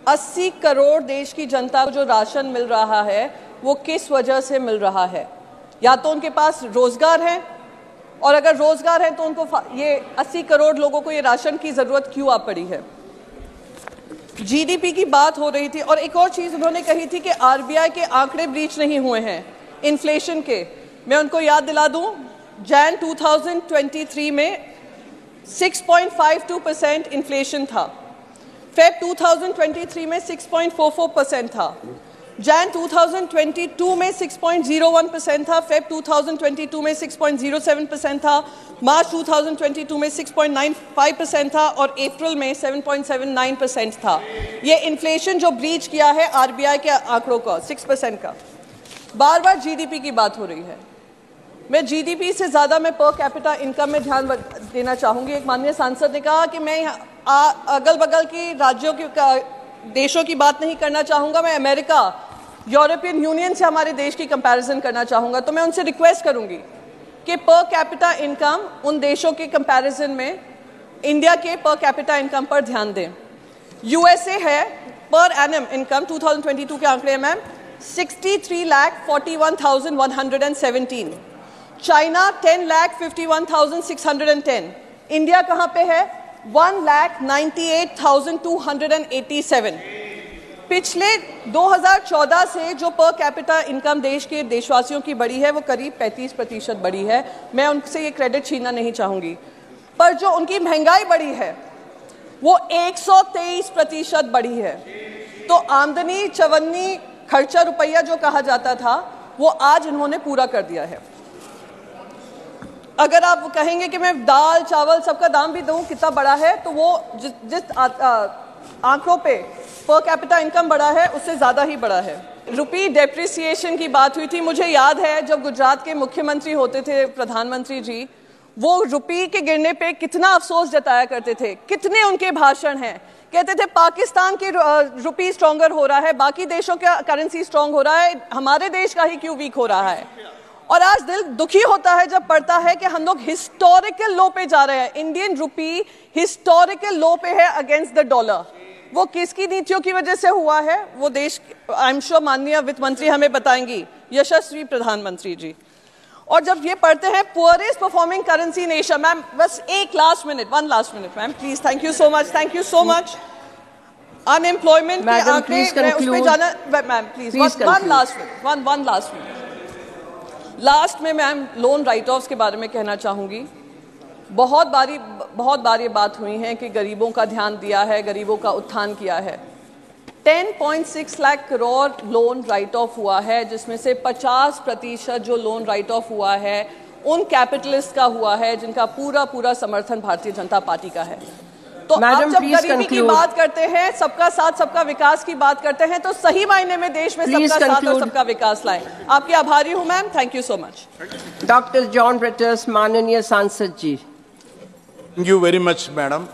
80 करोड़ देश की जनता को जो राशन मिल रहा है वो किस वजह से मिल रहा है? या तो उनके पास रोजगार है, और अगर रोजगार है तो उनको ये 80 करोड़ लोगों को ये राशन की जरूरत क्यों आ पड़ी है? जीडीपी की बात हो रही थी, और एक और चीज उन्होंने कही थी कि आरबीआई के आंकड़े ब्रीच नहीं हुए हैं इन्फ्लेशन के। मैं उनको याद दिला दूं, जैन 2023 में 6.52% इन्फ्लेशन था, फेब 2023 में 6.44% था, जैन 2022 में 6.01% था, फेब 2022 में 6.07% था, मार्च 2022 में 6.95% था और अप्रैल में 7.79% था। ये इन्फ्लेशन जो ब्रीच किया है आरबीआई के आंकड़ों का 6% का। बार बार जीडीपी की बात हो रही है। मैं जीडीपी से ज़्यादा मैं पर कैपिटा इनकम में ध्यान देना चाहूँगी। एक माननीय सांसद ने कहा कि मैं अगल बगल की राज्यों की देशों की बात नहीं करना चाहूँगा, मैं अमेरिका, यूरोपियन यूनियन से हमारे देश की कंपैरिजन करना चाहूँगा। तो मैं उनसे रिक्वेस्ट करूँगी कि पर कैपिटा इनकम उन देशों के कंपैरिजन में इंडिया के पर कैपिटा इनकम पर ध्यान दें। यूएसए है पर एनम इनकम 2022 के आंकड़े मैम 63,41,117, चाइना 10,51,610, इंडिया कहाँ पे है 1,98,287। पिछले 2014 से जो पर कैपिटा इनकम देश के देशवासियों की बढ़ी है वो करीब 35% बढ़ी है। मैं उनसे ये क्रेडिट छीनना नहीं चाहूँगी, पर जो उनकी महंगाई बढ़ी है वो 123% बढ़ी है। तो आमदनी चवन्नी खर्चा रुपया जो कहा जाता था वो आज इन्होंने पूरा कर दिया है। अगर आप कहेंगे कि मैं दाल चावल सबका दाम भी दूं कितना बड़ा है, तो वो जिस आंकड़ों पे पर कैपिटा इनकम बढ़ा है उससे ज़्यादा ही बढ़ा है। रुपी डेप्रिसिएशन की बात हुई थी। मुझे याद है जब गुजरात के मुख्यमंत्री होते थे प्रधानमंत्री जी, वो रुपी के गिरने पे कितना अफसोस जताया करते थे। कितने उनके भाषण हैं, कहते थे पाकिस्तान की रुपी स्ट्रॉन्गर हो रहा है, बाकी देशों का करेंसी स्ट्रॉन्ग हो रहा है, हमारे देश का ही क्यों वीक हो रहा है। और आज दिल दुखी होता है जब पढ़ता है कि हम लोग हिस्टोरिकल लो पे जा रहे हैं। इंडियन रुपी हिस्टोरिकल लो पे है अगेंस्ट द डॉलर। वो किसकी नीतियों की वजह से हुआ है वो देश, आई एम श्योर माननीय वित्त मंत्री हमें बताएंगी, यशस्वी प्रधानमंत्री जी। और जब ये पढ़ते हैं poorest performing currency nation, ma'am बस एक last minute, one last minute ma'am please, thank you so much, thank you so much. Unemployment के आंकड़े मैं उस पे जाना, ma'am please one last minute, one last minute. Last में मैम लोन राइट ऑफ्स के बारे में कहना चाहूँगी। बहुत बार ये बात हुई है कि गरीबों का ध्यान दिया है, गरीबों का उत्थान किया है। 10.6 lakh crore loan right of हुआ है, जिसमें से 50% जो लोन राइट ऑफ हुआ है उन कैपिटलिस्ट का हुआ है जिनका पूरा समर्थन भारतीय जनता पार्टी का है। तो आप जब गरीबी की बात करते हैं, सबका साथ सबका विकास की बात करते हैं, तो सही मायने में देश में सबका साथ और सबका विकास लाएं। आपकी आभारी हूं ma'am, thank you so much. Doctor John Brittas, माननीय सांसद जी। Thank you very much, madam.